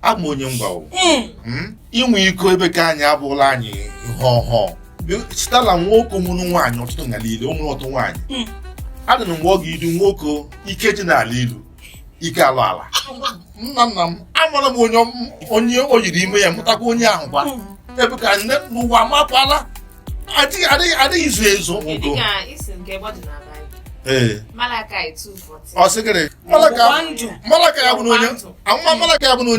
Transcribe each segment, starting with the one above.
I'm on young bow. You will go back and Yabolani, ho. Still, I'm walking on one, not to a little, not one. I don't know what you do, Woko, you catch a little. Ikalala. I'm on your or you didn't wear Mutagonia. Every kind of Mapala. I think say so. Malachi 2:40. Oh, second. Malachi Abuno. I'm Malachi Abuno.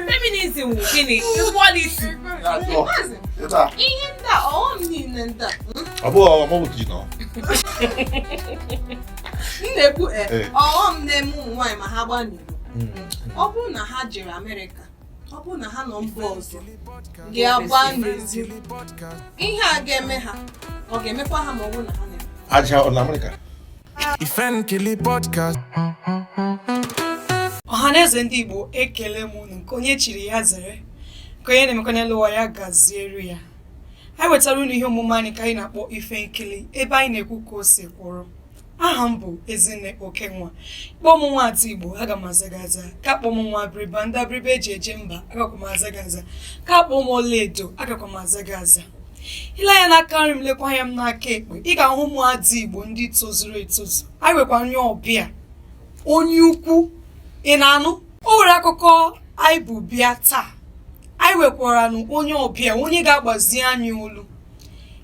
Feminism, equality. Ọ bụrụ na ha jere America, ọ bụrụ na ha nọ mba ọzọ ga-agba n'ezi ihe a ga-eme ha ọ ga-emekwa ha ma ọ bụrụ na ha na-eme aja on America. Ifenkili podcast. Ọhaneze ndị Igbo ekele m unu nke onye chiri ya zere nke onye na-emekọnye lụwa ya gaziere ya. Anyị wetara unu ihe omume anyị ka anyị na-akpọ Ifenkili ebe anyị na-ekwu ka o si kwụrụ. Aha m bụ Ezinne Okenwa. Kpọọ m nwa atụ Igbo aga m azagaza. Ka kpọọ m nwa Abịrịba ndị Abịrịba eji eje mba agakwa m azagaza. Ka kpọọ m Ọlaedo agakwa m azagaza. Ile anya n'aka nri m lekwa anya m n'aka ekpe ị ga-ahụ ụmụ adị Igbo ndị tozuru etozu. Anyị nwekwa onye ọbịa onye ukwu ị na-anụ o nwere akụkọ anyị bụ bịa taa. Anyị nwekwara onye ọbịa onye ga-agbazi anyị olu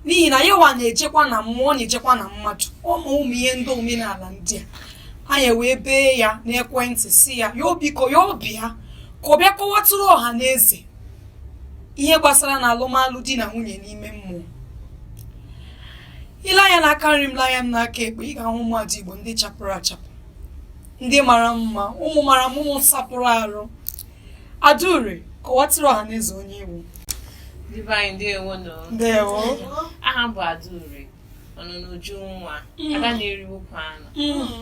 n'ihi na yawa na-ejekwa na mmụọ na-ejekwa na mmadụ ụmụ ihe ndị omenala ndị a anyị wee bee ya n'ekwentị si ya biko ya ọbịa ka ọ bịa kọwatụrụ ọha na eze ihe gbasara na alụmalụ di na nwunye n'ime mmụọ. Ile anya n'aka nri m lanya m n'aka ekpe ị ga-ahụ ụmụada Igbo ndị chapụrụ achapụ ndị mara mma ụmụ mara mma ụmụ sapụrụ arụ. Adaure kọwatụrụ ọha na eze onye Igbo. Divine ndewo no. Ndewo. Aha bụ Adaure. Ọnụnụju nwa. Ada na-eriwo kwanụ.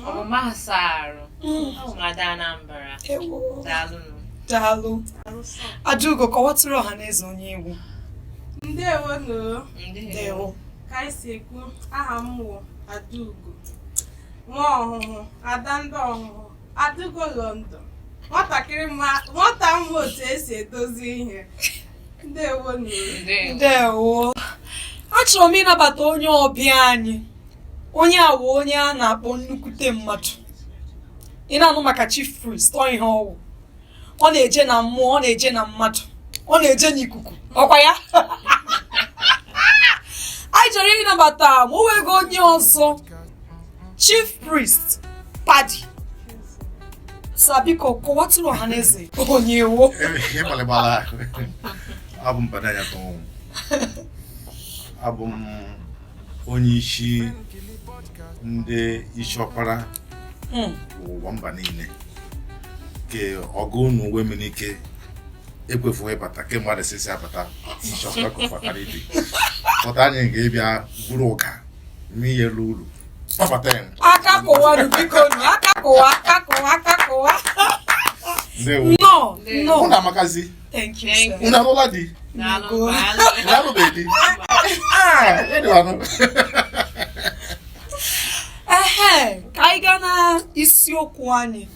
Ọmụma asarụ. Ọmụmada Anambra. Daalụ nụ. Daalụ. Adugo kọwatụrụ ọha na eze onye Igbo. Ndewo no. Ndewo. Ka anyị si ekwu aha m wụ Adugo. Nwa ọhụhụ, ada ndị ọhụhụ, Adugo London. Nwata m otu esi edozi ihe. Ndewo no. Ndewo. Achọrọ m ịnabata onye ọbịa anyị. Onye a bụ onye a na-akpọ nnukwute mmadụ. Ị na-anụ maka chief priest ọ ihe ọwụ. Ọ na-eje na mmụọ, ọ na-eje na mmadụ. Ọ na-eje n'ikuku. Ọkwa ya? Anyị chọrọ ịnabata ma o nwego onye ọzọ. Chief priest Paddy. Sabiko kọwatụrụ ọha na eze onye Igbo. Abụ m Padanya Tom. Abụ m onye isi ndị isi ọkpara ụwa mba niile ke ọgụ unu wee mere ike ekwefughị ịbata kemgbe adị sisi abata isi ọkpara kọfatara ibe pụta anyị ga-ebịa buru ụka n'ihe elu uru kpabata ya aka kụwa biko nụ aka kụwa no unu amakazi thank you sir. Unu alụla di Daalụ. unu alụbeghị di ka anyị gaa na isiokwu anyị.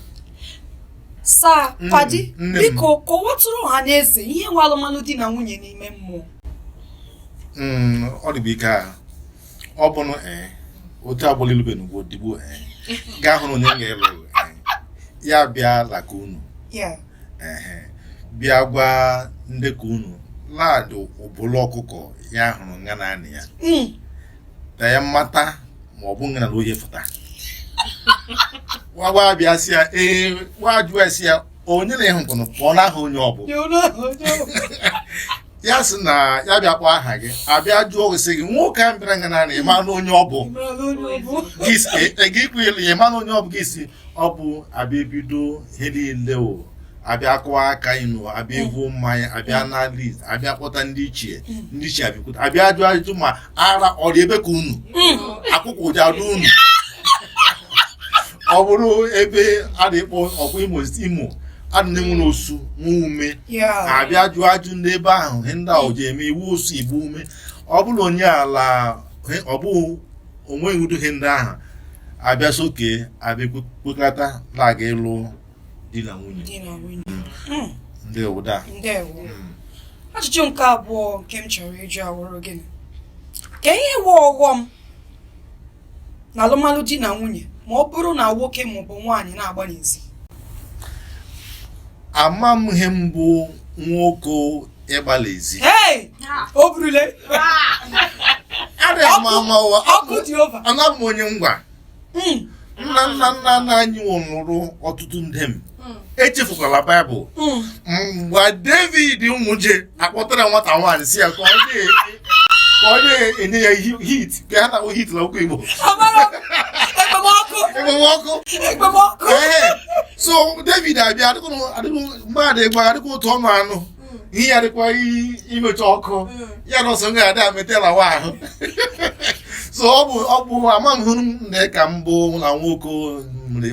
Sir Paddy biko kọwatụrụ ọha na eze ihe nwe alụmalụ di na nwunye n'ime mmụọ. Ọ dịbụ ike a ọ bụrụ otu agbụrụ ilube n'ugbo digbo gaa hụrụ onye ga-elu ya bịa laka unu bịa gwa ndị ka unu laadụ ụbụlụ ọkụkọ ya hụrụ nga naanị ya ta ya mmata ma ọ bụ nga na oye fụta wagwa bịa si ya wajụa si ya onye na-ehụkwanụ pụọ n'aha onye ọbụ ya sị na ya bịa kpọọ aha gị abịa jụọ sị gị nwoke a bịara nga naanị ịma na onye ọ bụ gị ikwu elu ya ịma na onye ọ bụ gị si ọ bụ abịa ebido ihe niile o abịa kụwa aka inu abịa egwu mmanya abịa na list abịa kpọta ndị ichie abịakwute abịa ajụ ajụjụ ma ara ọ dị ebe ka unu akwụkwọ ụdị adụ unu ọ bụrụ ebe a na-ekpọ ọkwa Imo adịnenwu n'osu nwa ume abịa jụọ ajụ n'ebe ahụ ihe ndị ahụ ji eme iwu osu igbo ume ọ bụrụ onye ala ọ bụ onweghị udo ihe ndị ahụ abịa soke abịa kpekọta na-aga ịlụ di na nwunye ndị ụda ajụjụ nke abụọ nke m chọrọ ịjụ awụrụ gịnị ka ihe wụ ọghọm na alụmalụ di na nwunye ma ọ bụrụ na nwoke maọbụ nwaanyị na-agba n'ezi? ama m ihe mbụ nwoke ịgbalị ezi o burule ọkụ dị ova. ana m onye ngwa nna anyị nwụrụ ọtụtụ ndị m echefukwala baịbụl mgbe David ụmụje akpọtara nwata nwaanyị si ya ka ọ na-enye ya hit ka ha na-akpọ hit na okwu Igbo ekpemọkụ. So David abịa mmadụ ịgba adịkwa otu ọnụ anụ ihe ya dịkwa imecha ọkụ ya na ọsọ ga-adị ametela nwa ahụ. So ọ bụ ama m hụrụ nne ka mbụ na nwoke mgbe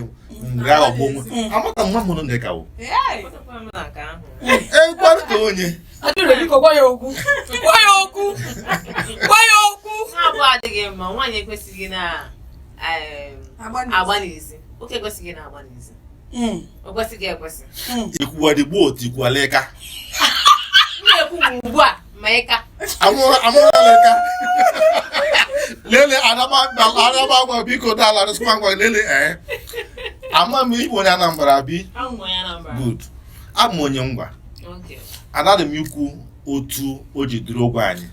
aghọgbu onwe amata m nwa m hụrụ nne ka gbalị ka onye gwa ya okwu. abụ adịghị mma nwaanyị ekwesịghị na-agba n'ezi nwoke ekwesịghị na-agba n'ezi o kwesịghị ekwesị ikwuwadigbo otu ikwuwala ịka na-ekwu ugbu a ma ịka amụrụla ịka lele adaba biko dala resịkwa ngwa lele ama m Igbo onye Anambra bi good abụ onye ngwa anaghị m ikwu otu o ji duru ogwe anyị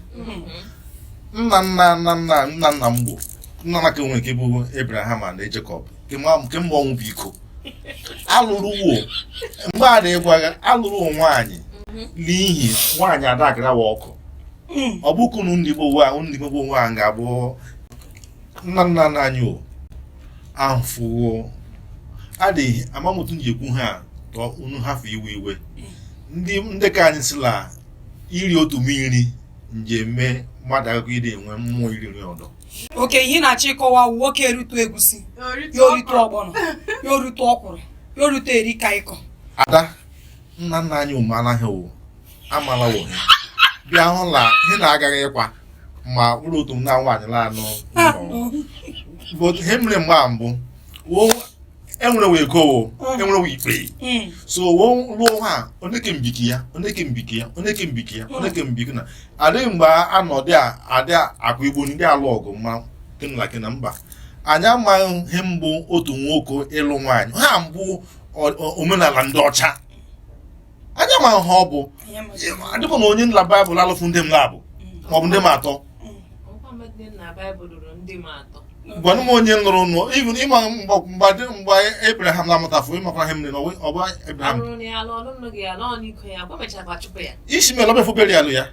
nna m Igbo nna nna ka nwere ike bụ Abraham na Jacob nke mgbe ọnwụ bụ iko alụrụ mgbe a na-egwaga alụrụ nwaanyị n'ihi nwaanyị adagarawa ọkụ ọ bụkụ ndị Igbo nwe ahụ ga-abụ nna anyị ahụfụwo adịghị amamotu ndị ekwu ha unu hafụ iwe ndị ka anyị sịla iri otu mmiri njem mmadụ agakọ ide enwe mmụọ iri nri ọdọ. Oke, ihe na-achọ ịkọwa nwoke erutu egusi ya oritu ọgbọnọ ya oritu ọkwụrụ ya oritu erika ịkọ. Ada nna anyị anaghị amala wohe bịa hụla ihe na-agaghị ịkwa ma ụlọ otu na nwaanyị laanụ bụ ihe mere mgbe mbụ enwere we ego enwere we ikpe so ruo ha oneke mbiki ya na adịghị mgbe anọdị adị akwa Igbo ndị alụ ọgụ ma kenla mba anyị amaghị ihe mbụ otu nwoke ịlụ nwaanyị ha mbụ omenala ndị ọcha anyị amaghị ha ọ bụ adịbụ na onye nla Baịbụl alụfụ ndị m labụ maọbụ ndị m atọ gwanụ m onye lụrụ nụ even ịma mgbe Abraham na-amụtafụ ịmakwa ihe mere ọba Abraham Ishmael ọbefubere alụ ya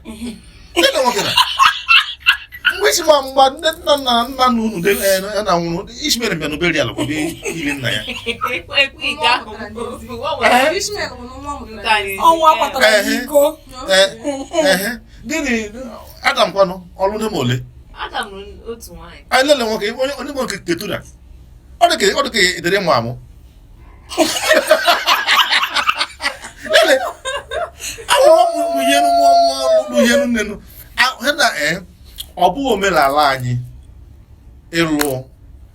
mgbe isi ma mgbe ndị nna na unu na nwụrụ Ishmael bịa n'obere alụ kwa ili nna ya ọnwa kpatara iko gịnị Adam kwanụ ọlụ ndị ma ole anyị lele nwoke onye nwoke ketura ọ dị ka edere mụ amụ lele awụrụ ihe nnenu ọ bụghị omenala anyị ịlụ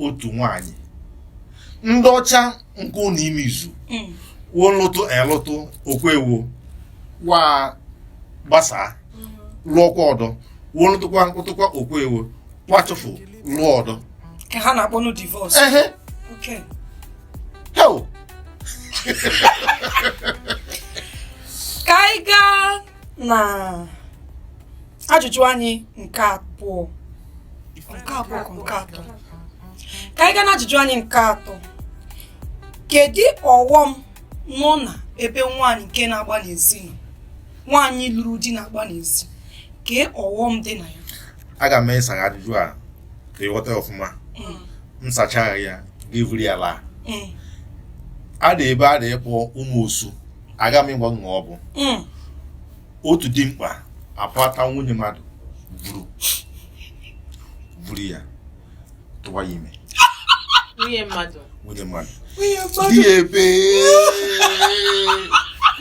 otu nwaanyị ndị ọcha nke ụlọ ime izu wuo lụtụ okwewo wa gbasaa lụọkwa ọdọ wuo lụtụkwa okwewo kwachụfụ lụọ ọdọ ka ha na-akpọ no divorce. Okay. Ka anyị gaa na ajụjụ anyị nke abụọ nke atọ. Ka anyị gaa na ajụjụ anyị nke atọ. Kedu ọghọm nọ na ebe nwaanyị nke na-agba n'ezi nọ? Nwaanyị lụrụ di na-agba n'ezi. Ke ọghọm dị na ya? Aga m esa ajụjụ a ka ịghọta ọfụma. M sachaa ya ga-evuri ya laa. A dị ebe a na-ekpọ ụmụ osu aga m ịgwa ọ bụ otu dimkpa apụta nwunye mmadụ vuru ya tụwa ya ime nwunye mmadụ di ebe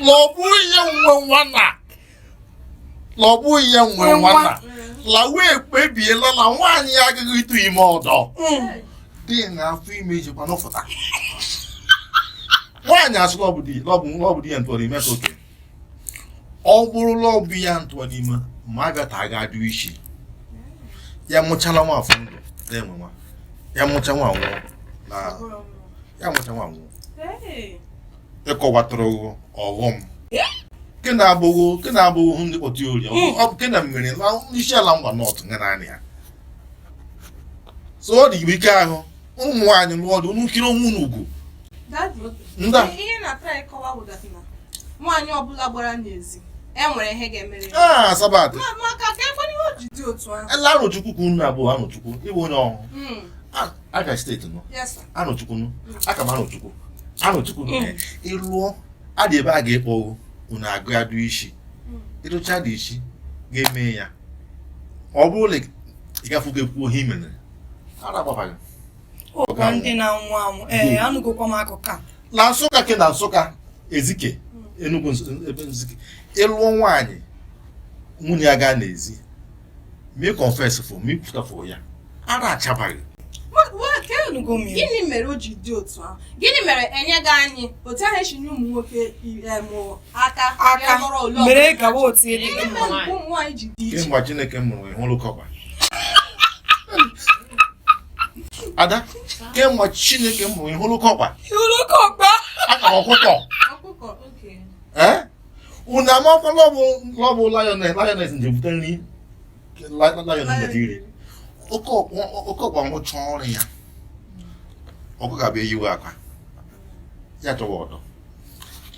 lọbụ ihe nwe nwana la wee kpebiela na nwaanyị ya agaghị ịtụ ime ọdọ dị na afọ ime ijikwa n'ụfụta nwaanyị asị lọbụ di ya ntụọ n'ime ka oke ọ bụrụ lọbụ ya ntụọ n'ime ma agata aga adụ isi ya mụchala nwa afọ ndụ na-enwe nwa ya mụcha nwa nwụọ ya mụcha nwa nwụọ ịkọwatụrụ ọghọm ke na-abụghị ndị kpọta ori ọ bụ ke na mmiri na isi ala ngwa nọt nga naanị ya so ọ dị ike ahụ ụmụ nwaanyị lụọ ọdụ nkiri onwe n'ugwu nda ihe na-ata ịkọwa bụ na nwaanyị ọbụla gbara n'ezi enwere ihe ga-emere sabat maka ka ekwe ihe o ji dị otu ahụ ele Anụchukwu ka unu abụọ Anụchukwu ịbụ onye ọhụụ aga steeti nọ Anụchukwu aka m Anụchukwu ịlụọ adị ebe a ga-ekpọ unu agụ adụ isi ịrụcha dị isi ga-eme ya ọ bụrụ na ịgafugo ekwu ihe imere ara agbabaghị ụkwa ndị na-anwụ anwụ anụgokwa m akụkọ a na Nsụka ke na Nsụka Ezike Enugu ebe Nzike ịlụọ nwaanyị nwunye ya gaa n'ezi mee confess for me pụta for ya ara achabaghị gịnị mere o ji dị otu ahụ gịnị mere enye gị anyị otu ahụ echinye ụmụ nwoke aka mere gawa otu edi ụmụ nwaanyị ji dị iche kemgbe Chineke mụrụ ịhụrụ kọkpa ada kemgbe Chineke mụrụ ịhụrụ kọkpa aka m ọkụkọ unu amakwa lọbụ lioness nje bute nri lioness nje iri oke ọkwa nwụcha ọrụ ya ọkụ ga-abịa eyiwe akwa ya chọwa ọdọ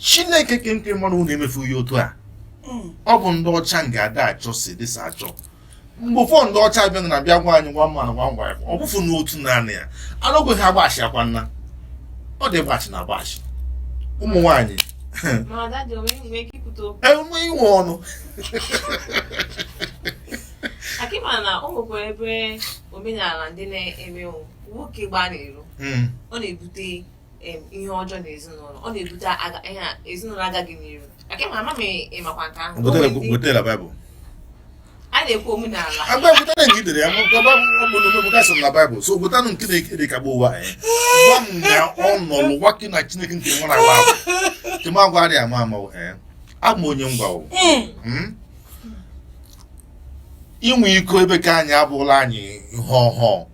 Chineke kemke mmanụ unu emefu ya otu a ọ bụ ndị ọcha ga-ada achọ si dịsa achọ mgbe ụfọ ndị ọcha bịa na bịa gwa anyị nwa mmanụ nwa ngwa ọ bụfu n'otu naanị ya anọgweghị agbachi akwa nna ọ dị gbachi na agbachi ụmụ nwaanyị enwe inwe ọnụ akịma na o nwekwara ebe omenala ndị na-eme nwoke gbaa n'iro ọ na-ebute ihe ọjọọ n'ezinụlọ ọ na-ebute ezinụlọ agaghị n'iru akịma ama m ịmakwa nke ahụ gotela Baịbụl a na-ekwu omenala agba gotela nke idere ya ọbụlụmebụkasị na Baịbụl so gotanụ nke na-ekere ka gba ụwa gwa m na ọ nọlụ nwake na Chineke nke nwara agba abụ kema agwa adịghị ama ama abụ m onye ngwa inwe iko ebe ka anyị abụla anyị ihe ọhụụ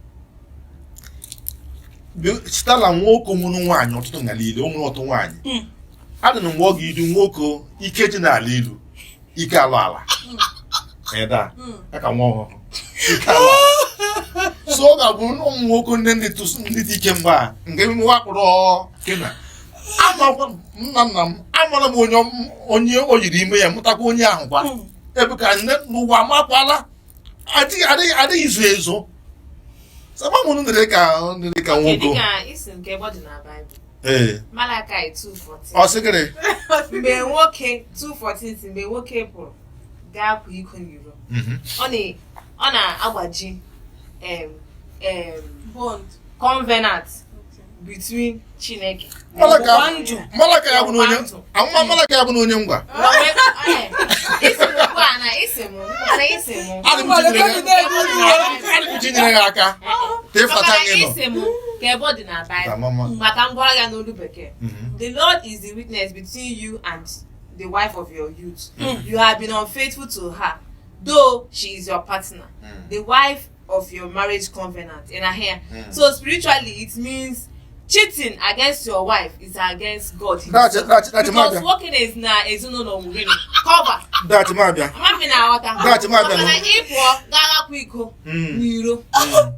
sitala nwoke nwụrụ nwaanyị ọtụtụ n'ala ilu o nwere ọtụ nwaanyị adị na mgbe ọ ga-idu nwoke ike ji n'ala ilu ike alụ ala eda aka nwa ọhụrụ ike alụ ala so ọ ga-abụ ụmụ nwoke ndị dị ike mgbe a nke wakpụrụ kena nna m amara m onye o yiri ime ya mụtakwa onye ahụ kwa ebe ka n'ụwa amakwala adịghị izu ezo sama mụnụ nere ka nwoke Malachi 2:14 ọ sịgịrị mgbe nwoke 2:14 mgbe nwoke pụrụ gaa kwa iko n'iro ọ na-agbaji bond covenant between Chineke Malaka ya bụ na onye ngwa tinyere gị aka ka ebe ọ dị na Bible maka ngwara ya n'olu bekee the Lord is the witness between you and the wife of your youth you have been unfaithful to her though she is your partner the wife of your marriage covenant in her hair so spiritually it means cheating against your wife is against God because working is na ezinụlọ nwere cover amami na aghọta mana ịpụọ ga-agakwa iko n'iro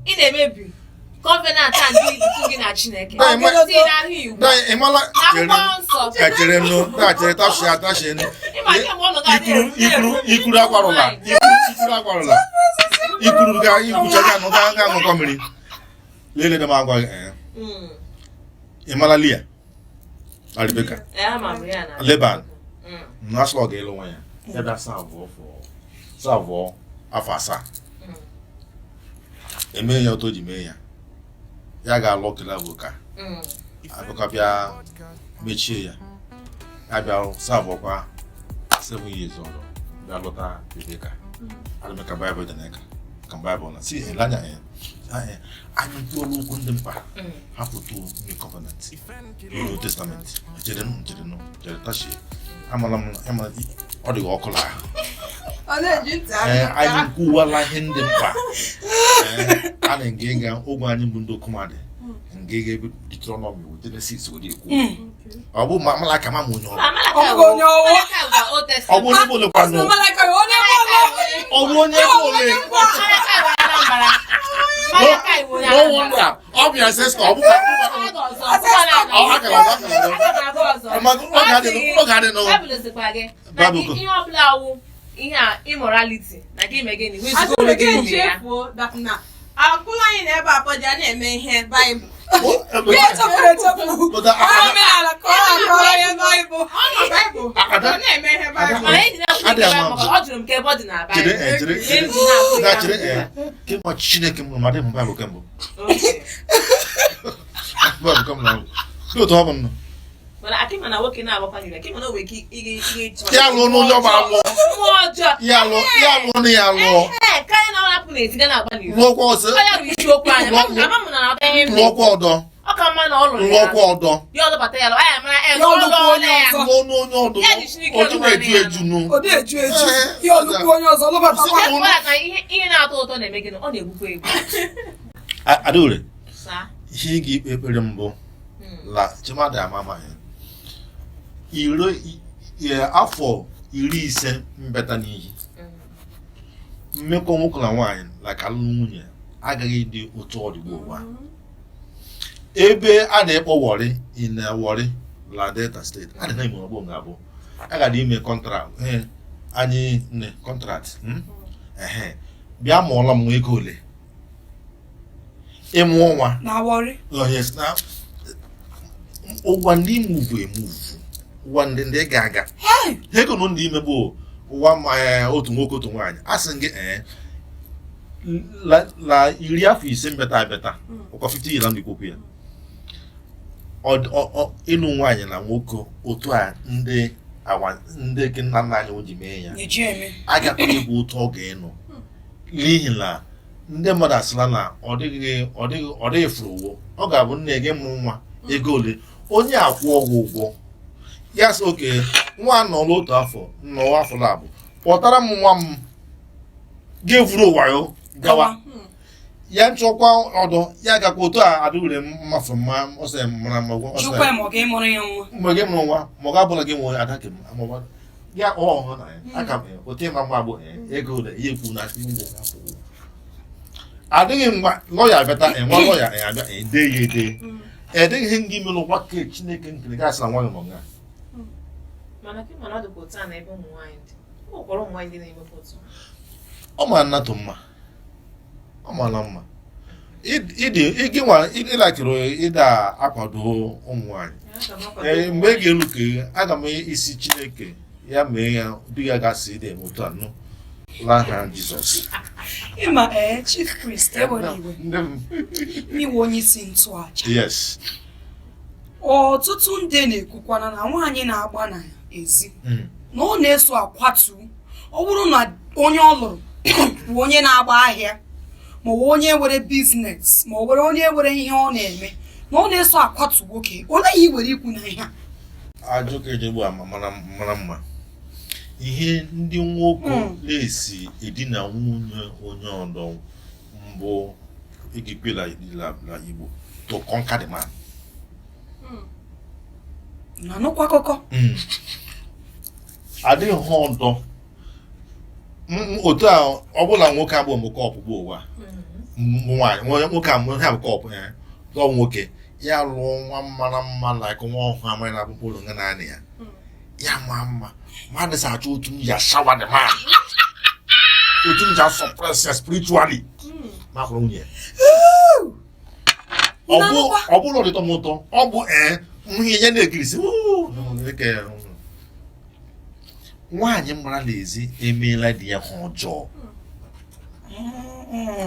ị na-emebi covenant a ndị ibu gị na Chineke si n'ahụ iwu n'akwụkwọ nsọ ikuru akwarụla ikuru ga-ikwucha ga-aṅụkọ mmiri lele dem agwa ịmala Lia na Rebeka Leban na asụlọ ga-elu nwa ya ebe abụọ afọ asaa eme ya otu o ji mee ya ya ga-alụ kele bụ ka akụkọ bịa mechie ya abịa serve kwa 7 years ọrụ bịa lọta Rebecca ana ka Bible dị n'aka ka Bible na si elanya anyị tụọrọ okwu ndị mkpa hapụtụ New Covenant New Testament jere tashi amala m ọ dị ọkụ la anyị kwuwala ihe ndị mkpa a na-ege ga ogwe anyị bụ ndị okomadị ngege ebe Deuteronomy Genesis wodi ekwu ọ bụ malaka ma onye ọ bụ onye bole kwano ọ bụ onye bole no wonder obvious is ọ bụ ihe immorality na gị ime gịnị akụla anyị na-ebe apọja na-eme ihe Baịbụl na-eme ihe ọ jụrụ m ka ebe ọ dị na Baịbụl Chineke mụrụ madị m Baịbụl kembụ akịma na nwoke na-agbakwanyere akịma na owe ihe ya lụọ n'onye ọgba alụọ ya lụọ na ya lụọ karịa na ọ hapụ na ezi ga na-agba n'iwu lụọkwa ọsọ ya bụ isi okwu anya ama m na na-ata ihe lụọkwa ọdọ ọ ka mma na ọ lụrụ ya lụọkwa ọdọ ya ọdọbata ya lụ anya mara lụọ n'onye ọdọ oju na-eju ejunu ihe na-atọ ụtọ na-eme gịnị ọ na-egbukwa egbu Adaure ihe ị ga-ikpe ekpere mbụ la chimadị amama ya afọ 50 mbeta n'ihi mmekọ nwoke na nwaanyị like alụmdi nwunye agaghị dị otu ọ dịgbo ụwa ebe a na-ekpọ Warri in Warri la Delta State a dị na ime ọgbọ nga abụ a ga-adị ime contract anyị ne contract bịa mụọla m ego ole ịmụ nwa na Warri ụgwọ ndị emuvu ụwa ndị ga-aga ego nọ ndị ime bụ ụwa otu nwoke otu nwaanyị a sị gị la 10 afọ mbeta abịata ụkọ 50 years ndị kwokwu ya ịlụ nwaanyị na nwoke otu a ndị nna nna anyị ji mee ya agakwa egwu otu ọ ga-enọ n'ihi na ndị mmadụ asịla na ọ dịghị furu ọ ga-abụ nne gị mụrụ nwa ego ole onye akwụ ọgwụ ụgwọ ya sị oke nwa nọ n'otu afọ n'ụwa afọ labụ kpọtara m nwa m ga-evuru wayo gawa ya nchọkwa ọdọ ya gakwa otu a adịure mmafu mma ọsọ mara mgbe gị mụrụ nwa ma ọ ga-abụla gị nwere adake ya ọhụrụ na aka m otu ịma mgba bụ ego ole ihe ekwu na ugbo adịghị mgba lọya abịata nwa lọya abịa ede ya ede edịghị ihe ndị mere ụgwa ke Chineke nkiri gasị na nwanyị nọ nga ọ ma nnatụ mma ọ mara mma ịlakịrị ịda akwado ụmụ nwanyị mgbe ị ga-elu ka aga m isi Chineke ya mee ya dị ya gasị ide otu anọ laha Jizọs ịma Chief Priest iwe onye isi ntụaja yes ọtụtụ ndị na-ekwukwana na nwaanyị na-agba na ezi na ọ na-eso akwatu ọ bụrụ na onye ọ lụrụ bụ onye na-agba ahịa ma ọ bụ onye nwere biznes ma ọ nwere onye nwere ihe ọ na-eme na ọ na-eso akwatu nwoke ole ihe were ikwu na ihe ajụ ka ejegbu mara mma ihe ndị nwoke na-esi edina nwunye onye ọdọ mbụ igikpela na Igbo to conquer the man na nụkwa akụkọ adịghị ha ọdọ otu a ọbụla nwoke abụ mụkọ ọkpụkpụ ụwa nwaanyị nwoke a ha bụ kọpụ ya lụọ nwoke ya lụọ nwa mara mma like nwa ọhụrụ amaghị na akpụkpọ ụlọ nga naanị ya maa mma mmadụ sa achọ otu m ya shawa the man otu m ja suppress ya spiritually ma hụrụ nwunye ọ bụrụ ọdịtọ m ụtọ ọ bụ ihe ya na-ekirisi nwaanyị mara n'ezi emeela di ya ha ọjọọ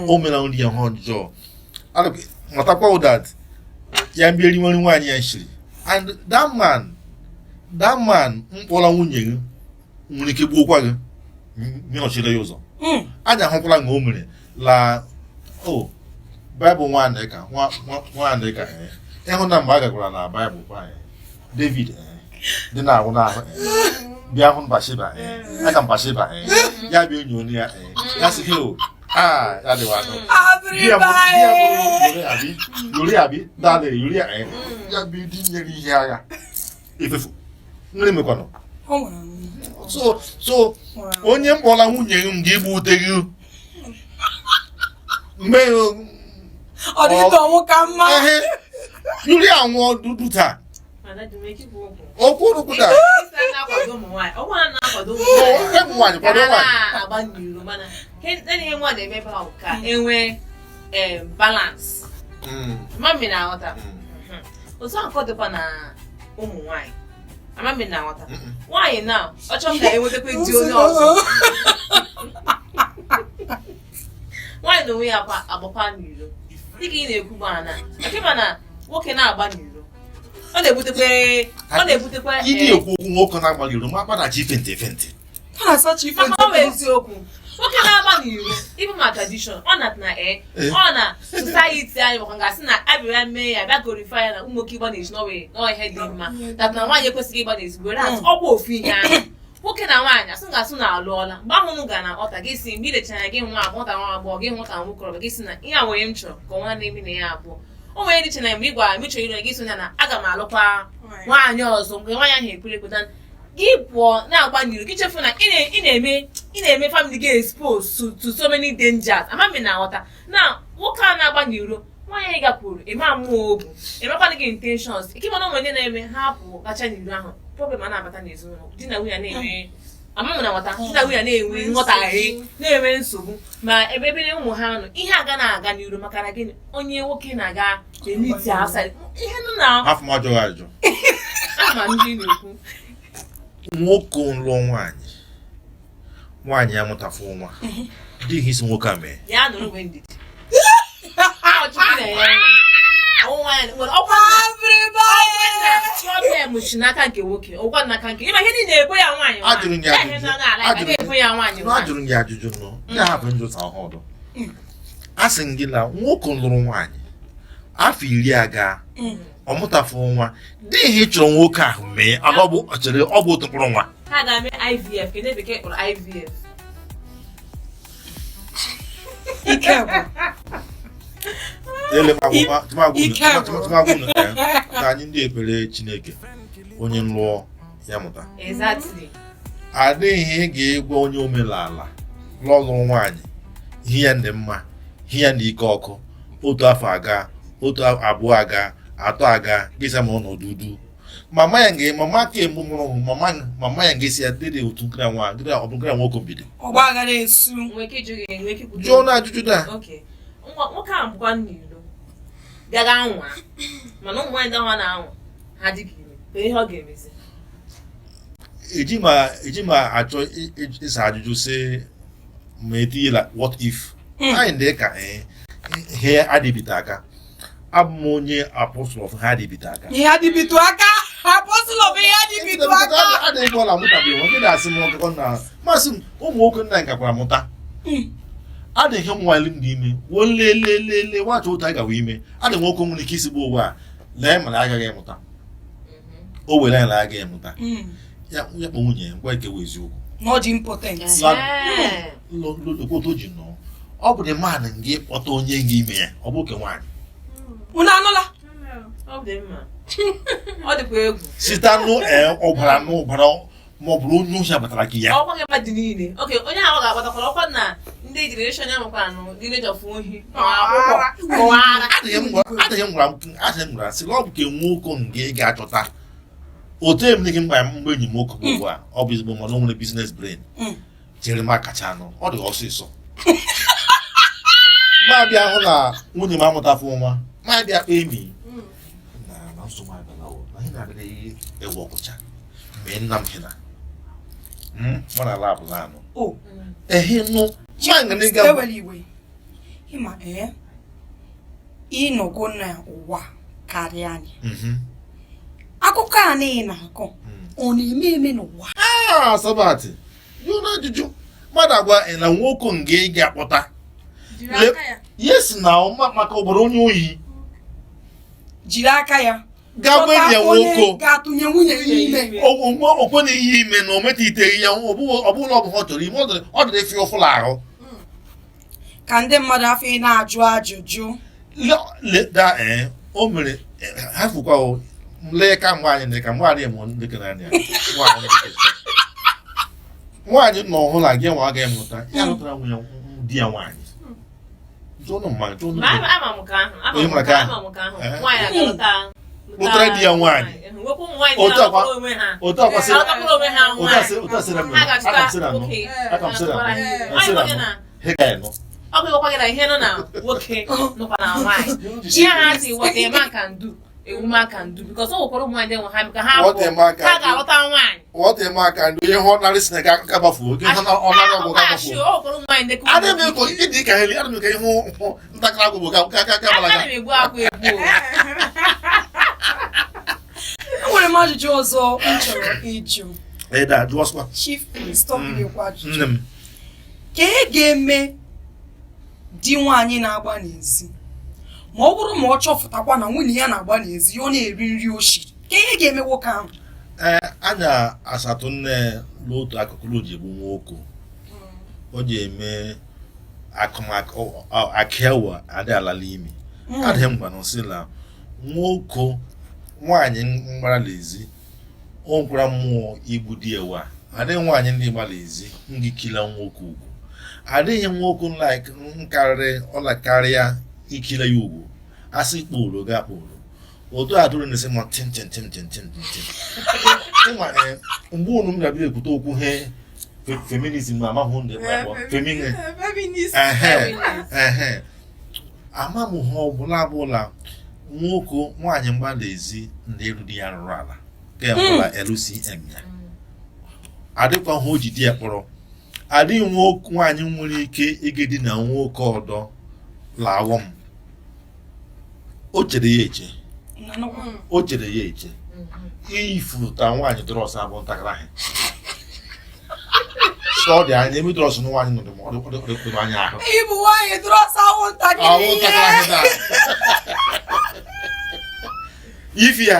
o mere di ya ha ọjọọ matakwa that ya mbịa nwere nwaanyị ya shiri and that man that man mkpọrọ nwunye gị nwere ike gbuokwa gị nyọchiri ya ụzọ anya hụkwara nga o mere la o baịbụl nwaanyị ka ịhụ na mgbe a gakwara na baịbụl kwa David dị na-ahụ n'ahụ bịa hụ Bathsheba aka Bathsheba ya bịa enyi onye ya sị heo ya dịwa yori abi dada yori ya bụ dị nyere ihe agha efefu nri mekwanụ so onye mkpọla nwunye m ga-egbu ute gị mgbe ọ dị ọnwụ ka mma yori anwụọ dudu taa okwu rukwuda enwe balance mami na aghọta otu akọ dịkwa na ụmụ nwanyị amami na aghọta nwanyị na ọ chọrọ ka enwetakwa di onye ọzọ nwanyị na onwe ya agbakwa n'iro dịka ị na-ekwu gbana akịma na nwoke na-agba n'iro ọ na-ebutekwa ịdị ekwu okwu nwoke na-agba n'iro ma akpadachi fente eziokwu nwoke na-agba n'iro ịbụ ma tradition ọ na society anyị makwa gasị na abịa mee ya bịa glorify ya na ụmụ nwoke ịgba n'ezi n'ihe dị mma that na nwaanyị ekwesịghị ịgba n'ezi were atụ ọ bụ ofu ihe ahụ nwoke na nwaanyị asị gasị na alụọla mgbe ahụ m ga na ọta gị si mgbe ilechara gị nwa nwata nwa agbọghọ gị nwata nwokorobịa gị si na ihe a nwere m chọrọ ka ọnwa na-eme na ya abụọ o nwere dị chena mgbe ị gwara m ịchọrọ ire gị sonya na aga m alụkwa nwaanyị ọzọ mgbe nwaanyị ahụ ekwere ekweta gị pụọ na-agba n'iru gị chefu na ị na-eme family gị expose to so many dangers amami na aghọta na nwoke a na-agba n'iru nwaanyị anyị gakwuru eme amụọ ogu emekwana gị intentions ike mana onwe ndị na-eme ha pụ gacha n'iru ahụ problem a na-abata n'ezinụlọ di na nwunye na-eme amamụ na nwata di na nwunye na-enwe nghọtahie na-enwe nsogbu ma ebebere ụmụ ha nọ ihe aga na-aga n'iru maka na gịnị onye nwoke na-aga emiti outside ihe nọ na afọ m ajụghị ajụ ama ndị na-ekwu nwoke lụọ nwaanyị ya mụtafụ nwa dịghị isi nwoke a mee ya nụrụ mgbe ndidi problem si n'aka nke nwoke ụgwọ n'aka nke ịma ihe niile ebo ya nwaanyị ajụrụ gị ajụjụ nọ ya hapụ njụta ọhụrụ a sị gị na nwoke lụrụ nwaanyị afọ 10 aga ọ mụtafụ nwa dịghị chọrọ nwoke ahụ mee ọ bụ tụkpụrụ nwa ha ga-eme IVF nke bekee kpọrọ IVF ike tụmagwụ na anyị ndị ekpere Chineke onye nlụọ ya mụta adịghị ga-egwa onye omenala lụrụ nwaanyị ihe ya ndị mma ihe ya na ike ọkụ otu afọ aga otu abụọ aga atọ aga gịsa ma ọnọdụ udu mama ya nga mama ka emụ mụrụ mama ya nga si ya dịrị otu nkira nwa dịrị ọbụnkira nwoke bido ọgbaghara esu jụọ na ajụjụ da nwoke a bụkwa n'iro bịara anwa mana ụmụ nwaanyị ndị ahụ na-anwa ha dịka ime ihe ọ ga-emezi eji ma achọ ịsa ajụjụ si ma etinyela what if anyị dị ka ihe adịbite aka abụ m onye apostle of ha adịbite aka ihe adịbite aka apostle of ihe adịbite aka adịghị ọla mụtabeghị nwoke na-asị m ọkụkọ na masị m ụmụ nwoke nna nkakwara mụta adịghị m nwanyị ndị ime wolelelele nwata otu a gawa ime adịghị nwoke nwere ike isi gbuo ụwa a lee mana agaghị emụta o were anyị na agaghị emụta ya kpọ nwunye ngwa ike wee eziokwu not impotent lokwoto ji nọ ọ bụ dị mmadụ nga ịkpọta onye nga ime ya ọ bụ oke nwaanyị unu anụla ọ dịkwa egwu site ọbara n'ụbara ma ọ bụrụ onye ohi abatara gị ya ọkwa gị mmadụ niile oke onye ahụ ga-agbatakwara ọkwa na ndị generation ya nwekwara nụ village of ohi adịghị m gwara sị ọ bụ ka nwoke nga ị ga-achọta otu emere gị mgbe enyi m nwoke bụ ugbu a ọ bụ ezigbo mana o nwere business brain chere m akacha anụ ọ dị ọsịsọ ma-abịa hụ na nwunye m amụtafụ nwa ma-abịa kpa emi na nsogbu abịala na ihe na-abịa ewu ọkụcha mgbe nna m hịna mụ na labụ na-anụ ehe nụ ewere iwe ịma ịnọgo na ụwa karịa anyị akụkọ a niile na-akọ ọ na-eme eme n'ụwa. Sabati you know ajụjụ mmadụ agwa na nwoke nga ị ga-akpọta yes na maka ọbara onye oyi jiri aka ya gagbe ya nwoke ga-atụnye nwunye ya ime okwe na ihe ime na o metiteghị ya ọ bụla ọ bụ ha chọrọ ime ọ dịrị efe ọfụla ahụ ka ndị mmadụ afọ ị na-ajụ ajụjụ o mere ha fụkwa lee ka nwaanyị ka nwaanyị emo ndịka naanị ya nwaanyị nọ ọhụla gị nwa agaghị mụta ya lụtara nwunye di ya nwaanyị lụtara di ya nwaanyị otu akwasịrị ihe nọ na nwoke nọkwa na nwaanyị ihe ha si what a man can do a woman can do because ọ nwekwara ụmụ nwaanyị nwe ha ka ha ga-alụta nwaanyị what a man can do ihe ọ narị si na ga gbafuo gị ọ narị ọgwụ ga gbafuo adịm ego ịdị ka heli adịm ka ihe ntakịrị agwụ bụ ga egbu akwa egbu enwere m ajụjụ ọzọ m chọrọ ịjụ Chief stop ịkwa ajụjụ ka e ga-eme di nwaanyị na-agba n'ezi ma ọ bụrụ ma ọ chọpụtakwa na nwunye ya na-agba n'ezi ọ na-eri nri oshi ka ihe ga-eme nwoke ahụ anya asatọ nne n'otu akụkụ ji egbu nwoke o ji eme akịawa adị alala imi adịghị mgba na si na nwoke nwaanyị mgbara n'ezi o nkwara mmụọ igbu di ewa adịghị nwaanyị ndị gbara ezi ngikila nwoke ugwu adịghị nwoke nkarịrị ọla karịa ikile ya ugwu asị kpụrụ ga kpụrụ otu adụrụ na-esi ma mgbe unu m ga-abịa ekwute okwu he feminism amahụ ndị amamụ ha ọbụla nwoke nwaanyị mgbada ezi ndị elu di ya rụrụ ala ga-enwela LCM ya adịkwa ha o ji di ya kpọrọ adịghị nwaanyị nwere ike ịgịdị na nwoke ọdọ laawọ m o chere ya eche ifuta nwaanyị drọs abụ ntakịrị ahụ ọ dị anya eme drọs nwaanyị nọdụ anya ahụ ịbụ nwaanyị drọs ahụ ntakịrị ifi ya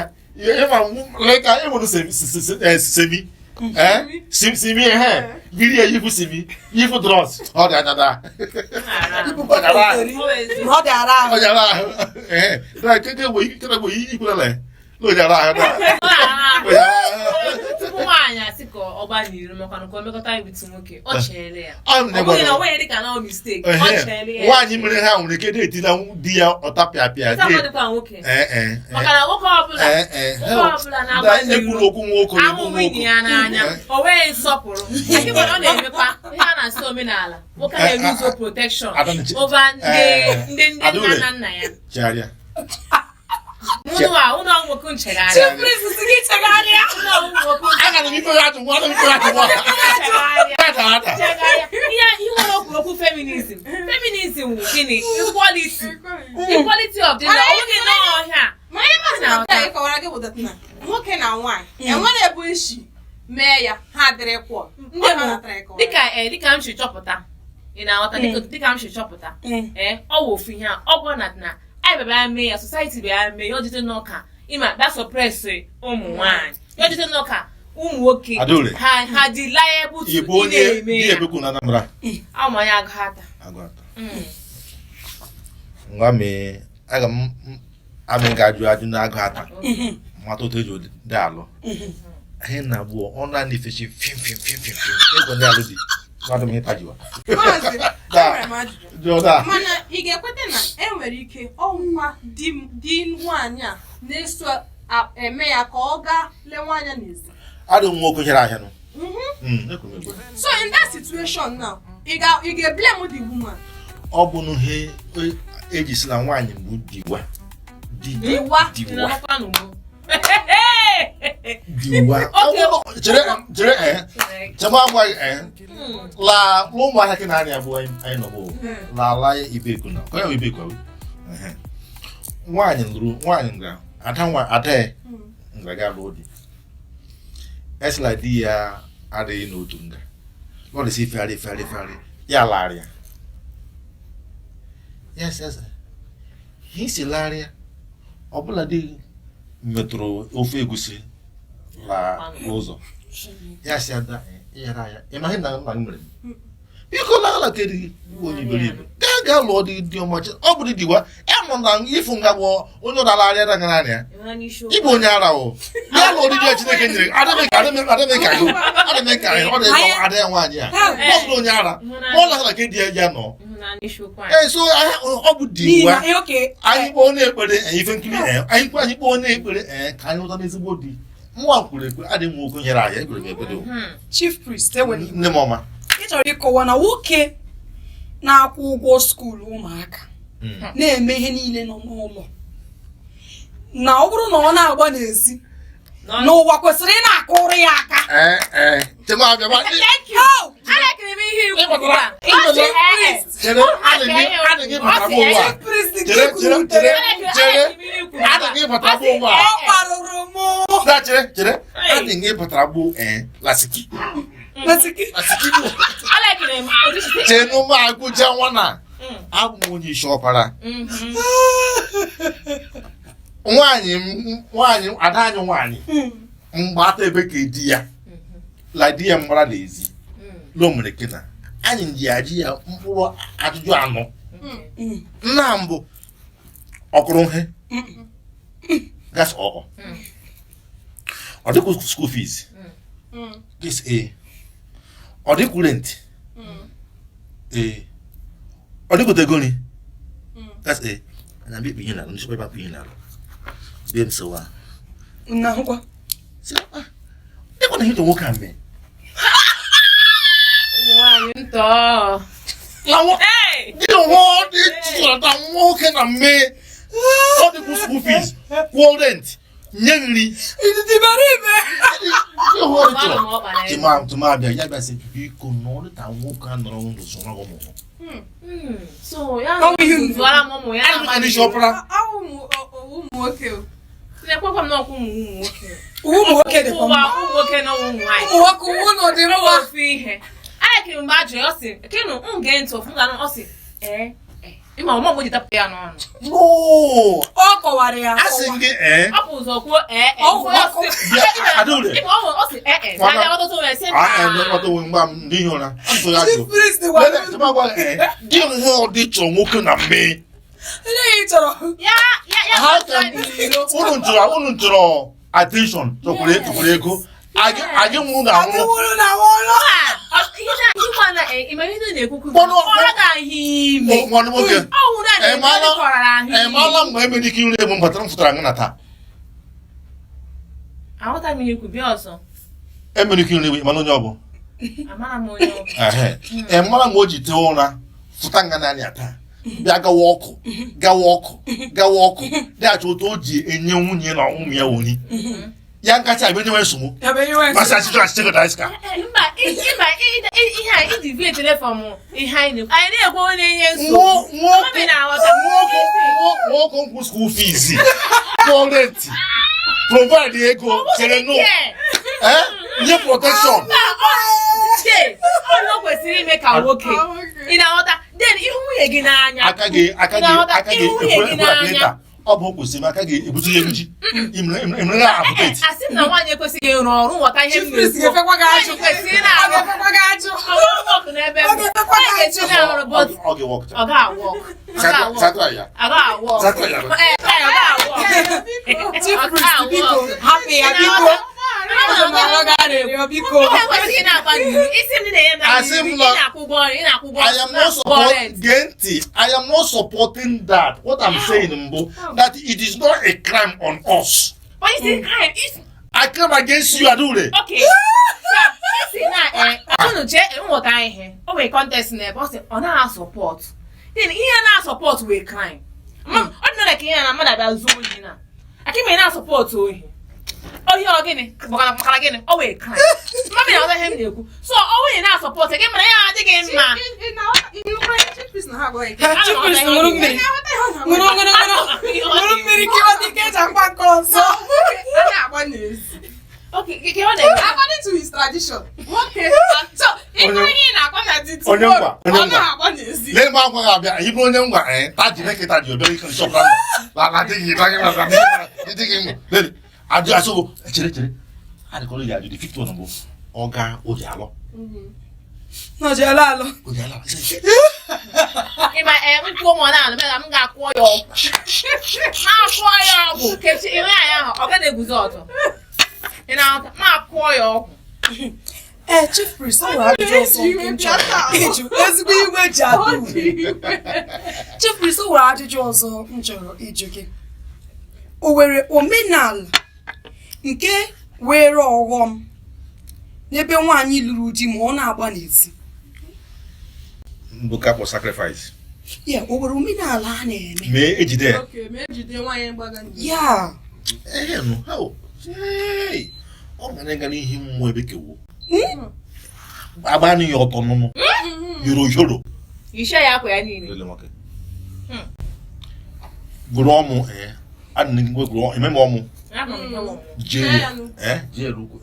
ka enwere semi simi biri ya yifu simi yifu drọs ọ dị anya daa ọ dị ara tupu nwaanyị asị ka ọ gbaniri maka na ọ mekọta ibiti nwoke ọ chere ya ọ bụghị na onye dịka na mistake ọ chere ya nwaanyị mere ha nwere ike na-etila di ya ọtapịapịa maka na nwoke ọbụla na-agbaniri ahụ nwunye ya n'anya o nweghị nsọpụrụ ọ na-emekwa ihe a na-asị omenala nwoke na-eluzo protection over ndị nna na nna ya ụlọ nwoke nchegharị ihe nwere okwu feminism wụ gịnị equality of the ọhịa nwoke na nwaanyị enwere ebu isi mee ya ha dịrị kwọ dịka m si chọpụta ị na-aghọta dịka m si chọpụta ọ wụ ofu ihe a ọ bụ na anyị bịara mee ya society bịara mee ya o jite n'ọka ịma bịa suppress ụmụ nwaanyị ya o jite n'ọka ụmụ nwoke ha dị liable to na-eme ya amanya agụata aga m amị ga-ajụ na-agụata mata otu eji dị alụ ihe na abụọ ọ na ifechi fim ego ndị alụ dị mmadụ m ịtajiwa mana ị ga-ekweta na enwere ike ọnwa di nwaanyị a na-eso eme ya ka ọ gaa lee nwaanyị n'ezi adịghị nwoke chere ahịa so in that situation now ị ga-blame the woman ọ bụ ihe ejisila nwaanyị mgbu diwa chema agwaghị la ụmụ ahịa na arịa bụ anyị nọbụ la ibeku na ka ya bụ ibeku nwaanyị lụrụ nwaanyị nga ada ya nga ga lụọ di esila di ya adịghị n'otu nga ọ dị si fegharị ya larịa yes ihe isi larịa ọbụla dị metụrụ ofe egusi la n'ụzọ ya si ada ịghara ya ịmaghị na nna m mere biko lagala kedi onye iberibe gaa lụọ dị ọmachi ọ bụrụ diwa ịmụ na ifu nga bụ onye ọdalarịa da ngara ya ịbụ onye ara o ya lụọ dị Chineke nyere adịmeka ya ọ dị ada ya nwaanyị a ọ bụrụ onye ara ọ lagala kedi ya nọ so ọ bụ diwa anyị kpọọ na-ekpere ife nkiri anyị kpọọ na-ekpere ka anyị ụta n'ezigbo di nwa kwuru ekwe adịghị m okwu nyere anyị ekpere m ekpere Chief Priest nne m ọma ị chọrọ ịkọwa na nwoke na-akwụ ụgwọ skuulu ụmụaka na-eme ihe niile nọ n'ụlọ na ọ bụrụ na ọ na-agba n'ezi n'ụwa kwesịrị ị na-akụrụ ya aka adịghị ịbatara bụ lasiki chenụma agụja nwana abụ m onye isi ọpara nwaanyị ada anyị nwaanyị mgbata ebe ka di ya la di ya mgbara n'ezi lomere kena anyị ji ya mkpụrụ ajụjụ anọ nna mbụ ọkụrụ ihe gas ọ dịkwa school fees this ọ dịkwa rent ọ dịkwa tegoni that's na bi ihe na ndị shop ba ihe na bi m sewa na hụkwa dịkwa na hito nwoke ame nwaanyị ntọ dị nwa dị chọta nwoke na mme ọ dịkwa school fees kwụọ rent nye nri tụmabịa ya bịasị biko na ọ dịta nwoke a nọrọ ndụ zụra ụmụ so ya nzuara m ụmụ ya ụmụ nwoke dị nwoke na ụmụ nwaanyị ofu ihe anyị kiri mgbe ajụ ya ọ sị kenu nge ntị ofu ga ọ sị ịma ọmọ mgbe ji tapụ ya n'ọnụ ọ kọwara ya asị gị ọ bụ ụzọ kwuo dị ihe ọ dị chọrọ nwoke na mme unu chọrọ attention chọkwara ego agị nwụrụ na nwụrụ maala mgbe emere ike ire egbe mbatara m fụtara gị na taa emere ike ire egbe mana onye ọ bụ mara mgbe o ji tee ụra fụta nga n'anya taa bịa gawa ọkụ dị achọ otu o ji enye nwunye na ụmụ ya ori ya nkacha ebe nye nsogbu masị achịchọ achịchọ ka iska ihe iji vie telefon ihe anyị na-ekwe onye ihe nwoke nkwụ school fees rent provide ego chere no nye protection ọ kwesịrị ime ka nwoke ị na-aghọta then ihu nwunye gị n'anya aka gị ọ bụ kwesịrị aka gị ebute ya ebuji imere apụteti asị m na nwaanyị ekwesịghị ịrụ ọrụ nghọta ihe m kwesịrị na-arụ n'ebe ọ ga-awọ I am not supporting that. What I'm saying, Mbo, that it is not a crime on us. But it's a crime. I come against you, Adure. Okay. O nwere contest na ebe ọ sị ọ na support. Then ihe na support we crime. Ọ dị na ka ihe na mmadụ abịa zuo ohi na. Akịme na support ohi. Ohi ọ gịnị? Makara gịnị? O we crime. Mami na ọzọ ihe m na-ekwu. So ọ nwere na support gị mana ya adịghị mma. Nwere mmiri ka ọ dị ka eji akpa nkọ nsọ. Okay, according to his tradition. Okay. So, if onye na-akọ na di onye ngwa na-akọ n'ezi. Lee ma akwa ga-abịa ibu onye ngwa taji nekịta ji obere ike nsọpụrụ na dịghị ajụ asụ chere adịkọrọ ya ajụ dị 50 bụ ọga oji alọ oji alọ ịma mkpụrụ ụmụ na-alụ mega m ga-akwụọ ya ọgwụ na-akwụọ ya ọgwụ kechi ihe anyị ahụ ọ gaghị eguzo ọtọ ị na-akwụọ na-akwụọ ya ọgwụ Chief Priest, ezigbo igwe ji adụ Chief Priest, o nwere ajụjụ ọzọ m chọrọ ịjụ gị. O nwere omenala nke were ọghọm n'ebe nwaanyị lụrụ di ma ọ na-agba n'ezi? Mbuka for sacrifice. Ya, o nwere omenala a na-eme. Mee ejide. Okay, mee ejide nwaanyị gbaga n'ezi. Ya. No, how? Hey. Ọ nwere ga n'ihi mmụọ ebe kewo. Abani yo tonono. Yoro. Ishe ya akwa ya niile. Lele make. Goro mu adị ngwe goro ememe ọmụ. Je rugo.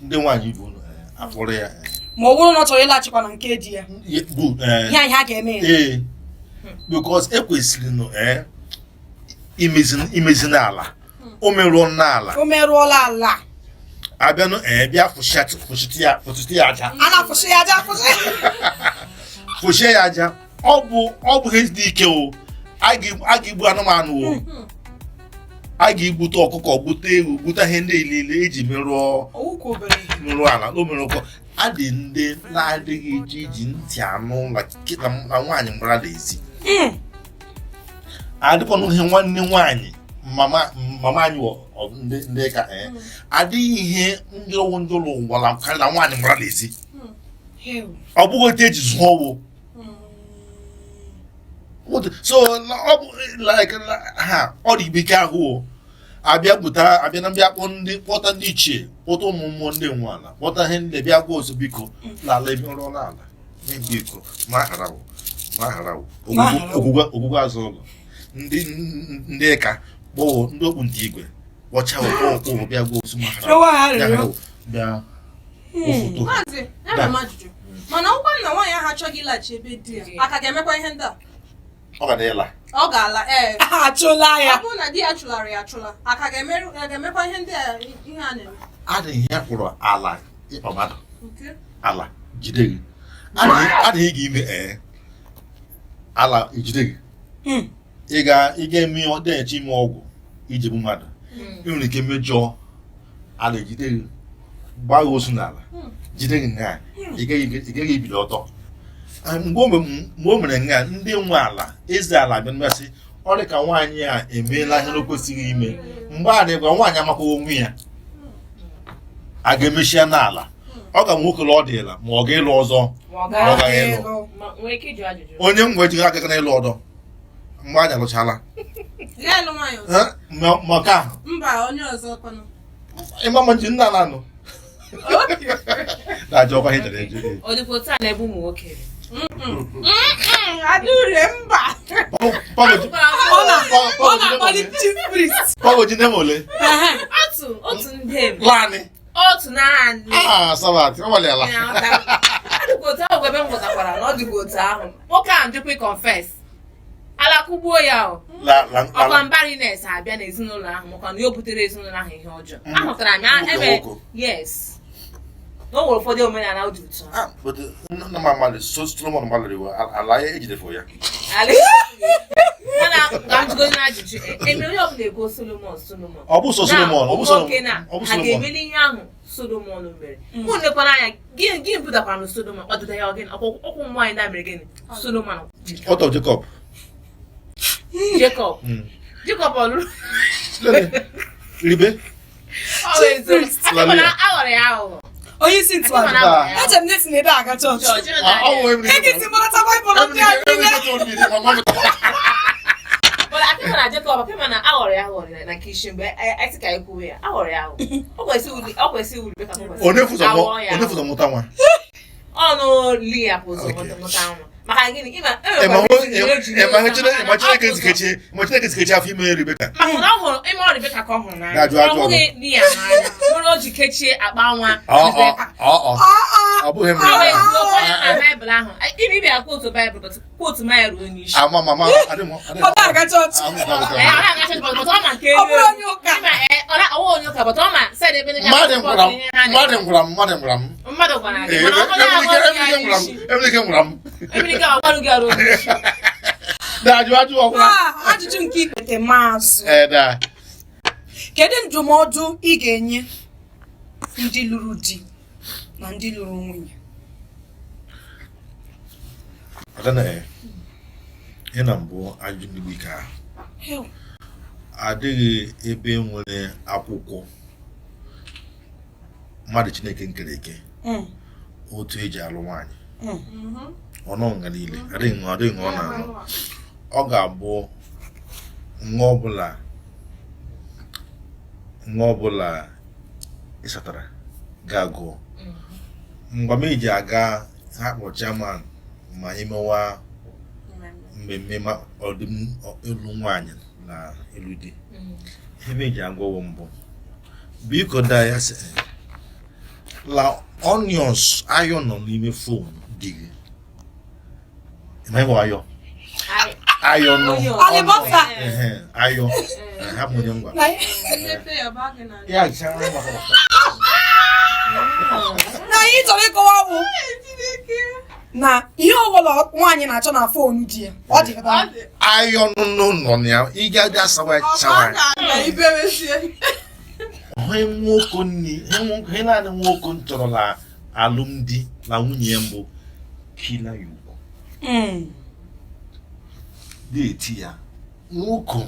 Ndị nwaanyị bụ afọrọ ya. Ma ọ bụrụ na ọ chọrọ ịlaghachikwa na nke di ya. Good. Ya ihe a ga-eme ya. Because ekwesịrị no imezi n'ala. O merụọ n'ala. O merụọla ala. Abịa no bịa fụshiti ya aja. Ana fụshi ya aja Fụshi ya aja. Ọ bụ ihe dị ike o. A ga-egbu anụmanụ o. A ga-egbute ọkụkọ, gbute ewu, gbute ihe ndị niile eji merụọ ala. O mere ụkọ. A dị ndị na-adịghị iji ntị anụ na nwaanyị mara n'ezi. Adịkwanụ ihe nwanne nwaanyị mama anyị ndị ka adịghị ihe ndị ọwụ gwara karịa na nwaanyị mara n'ezi. Ọ bụghị otu eji zụọ ọwụ. So ọ bụ like ha ọ dị ibike ahụ abịa na mbịa kpọta ndị ichie, kpọta ụmụ ndị nwaala, kpọta ihe ndị bịa gwa ozu biko n'ala ebe ọrụ n'ala biko ma harawo ogwugwe azụ ụlọ ndị ka kpọọ ndị okpu ntị igwe kpọcha ụkpọ bịa gwa ozu ma harawo bịa ofoto. Mana ọkwa na nwaanyị ahụ achọghị ịlaghachi ebe di ya aka ga-emekwa ihe ndị a. Ọ ga-ala. Ọ ga-ala achụla ya. Ọ bụrụ na di ya chụlara ya achụla aka ga-emekwa ihe ndị a ihe a na-eme. Adịghị ihe kpọrọ ala ịkpa mmadụ. Ala jide gị. Adịghị gị ime ala ejide gị. Ị ga-eme ọ dịghachi ime ọgwụ iji bụ mmadụ. Ị nwere ike mejọọ ala ejide gị gbaa ozu n'ala jide gị nga ị gaghị ebido ọtọ. Mgbe o mere nga ndị nwe ala eze ala bịa mmasị ọ dị ka nwaanyị a emeela ihe o kwesịghị ime. Mgbe a dịkwa nwaanyị amakwa onwe ya a ga-emechi ya n'ala. Ọ ga nwoke ọ dịla ma ọ ga-ịlụ ọzọ ma ọ gaghị ịlụ. Onye ngwa ejighị aka n'ịlụ ọdọ mgbe anyị alụchala maka ahụ ịmama ji nna na-anụ na-ajọkwa ihe jere eje. Ọ dịkwa otu a na-ebu ụmụ nwoke. Adure mba. Ọ na-akpali Chief Priest. Pago ji nne m ole? Otu ndị m. Laanị. Otu naanị. Sabat, ọ gbalịala. Adịkwa otu ahụ ebe m gụtakwara na ọ dịkwa otu ahụ. Nwoke ahụ njikwa confess. Ala kụgbuo ya o. Ọkwa mbarines abịa n'ezinụlọ ahụ maka na o butere ezinụlọ ahụ ihe ọjọọ. Ahụtara m ya ebe yes. No nwere ụfọdụ omenala ọ dị ụtọ. Nna m amalị Solomon gbalịrị iwe ala ya ejidefo ya. Mana ka m jụgo n'ajụjụ eme onye ọbụla ego Solomon. Ọ bụ Solomon. Nwoke na ha ga-emeli ihe ahụ Solomon mere. Mụ nekwana anya gị mpụtakwara na Solomon ọ dụda ya ọgịnị ọkwụ nwaanyị ndị mere gịnị Solomon. Out of Jacob. Jacob ọlụrụ. Ribe. Aghọrọ ya aghụghọ. Onye isi ntụgharị. Eche m na-esi n'ebe aga chọọchị. Ekiti marata Baịbụl ndị a niile. Apịma na Jacob apịma na aghọrọ ya aghọrọ na kishin mgbe anyị ka ekwuwe ya aghọrọ ya aghụghọ. Ọ kwesịrị uri beka Onye fụzọ mụta nwa. Ọnụ li ya pụzọ mụta nwa. maka gịnị ịma Chineke zikechi afọ ime Rebeka. maka na ọ hụrụ ịma ọ Rebeka ka ọ hụrụ n'anya ọ bụghị di ya n'anya bụrụ o ji kechie akpa nwa Rebeka Ọ bụghị m Baịbụl ahụ ibibia kwotu Baịbụl but kwotu ma ya ruo n'isi mama Ọ na-aga chọọchị. ọ bụrụ onye ụka ọwụ onye ụka but ọ ma said ebe ndị mmadụ gwara m mmadụ gwara gị mana ọ onye Eblike gwara m Ebirike ọgbarụ gị arụ n'isi ajụ ọgwụla Ajụjụ nke ikpete maazụ. da Kedu ndụmọdụ ị ga-enye ndị lụrụ di na ndị lụrụ nwunye? ihe na mbụ ajụjụ ndị ike ahụ adịghị ebe nwere akwụkwọ mmadụ Chineke nkere eke otu eji alụ nwaanyị ọnụ nga niile adịghị ọ na-anọ ọ ga-abụ nwa ọbụla ịsatara ga-agụọ mgbe m eji aga ha kpọ chairman ma imewa mmemme elu nwaanyị na elu di ebe eji agwọwo mbụ biko da ya sị la onions ayọ nọ n'ime fon dị gị ayọ nọ ayọ ha mụnye ngwa ya na anyị chọrọ ịkọwa bụ na ihe ọbụla nwaanyị na-achọ na fonu di ya ọ dị ebe ahụ. ayọ nọ na ya ị ga-adị asawa chawa ihe naanị nwoke m chọrọ na alụmdi na nwunye mbụ kila ya ugwu na-eti ya nwoke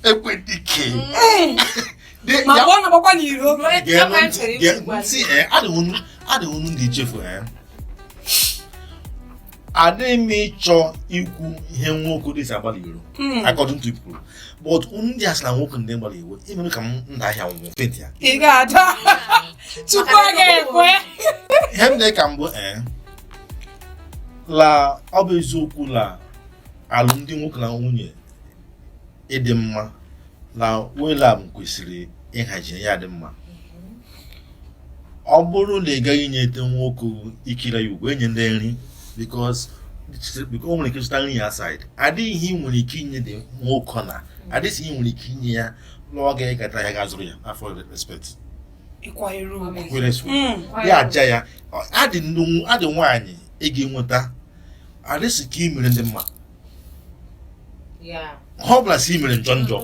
ekwedike ma ọ na-agbakwa n'iro adịghị ndị ichefu adịghị m ịchọ ikwu ihe nwoke dị si agbalị iro according to people but ndị asị na nwoke ndị gbalị iwe imere ka m nda ahịa nwụọ penti ya ị ga-ada tupu a ga-ekwe ihe m dị ka mbụ la ọ bụ eziokwu la alụmdi nwoke na nwunye ịdị mma na welab kwesịrị ịhazi ya dị mma ọ bụrụ na ị gaghị inyete nwoke ikiri ya ugwu enye ndị nri because o nwere ike zụta nri ya aside adịghị ihe ị nwere ike inye dị nwoke na adịghị ihe ị nwere ike inye ya n'oge ịkata ya ga-azụrụ ya afọ respect ya aja ya adị nwaanyị ị ga-enweta adịsị ka ị mere ndị mma ọ bụla si mere njọ njọ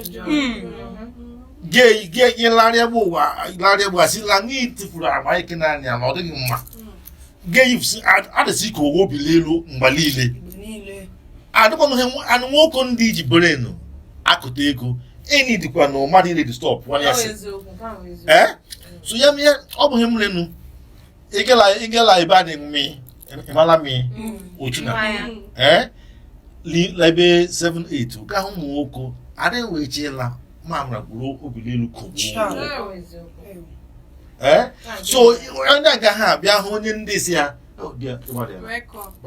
larịa bụ asị la n'i tifuru agba ike naanị ya na ọ dịghị mma adịsị ka owo bili elu mgbe niile adịkwanụ nwoke ndị iji berenu akụta ego enyi dịkwa na mmadụ ile dị stọp so ya mee ọ bụghị m renu igela ebe adị mmi ịmala mi ochina ebe 7-8 ga ụmụ nwoke adịghị wee chiela mamara gburu obili elu kogbuo so onye agaghị abịa hụ onye ndị si ya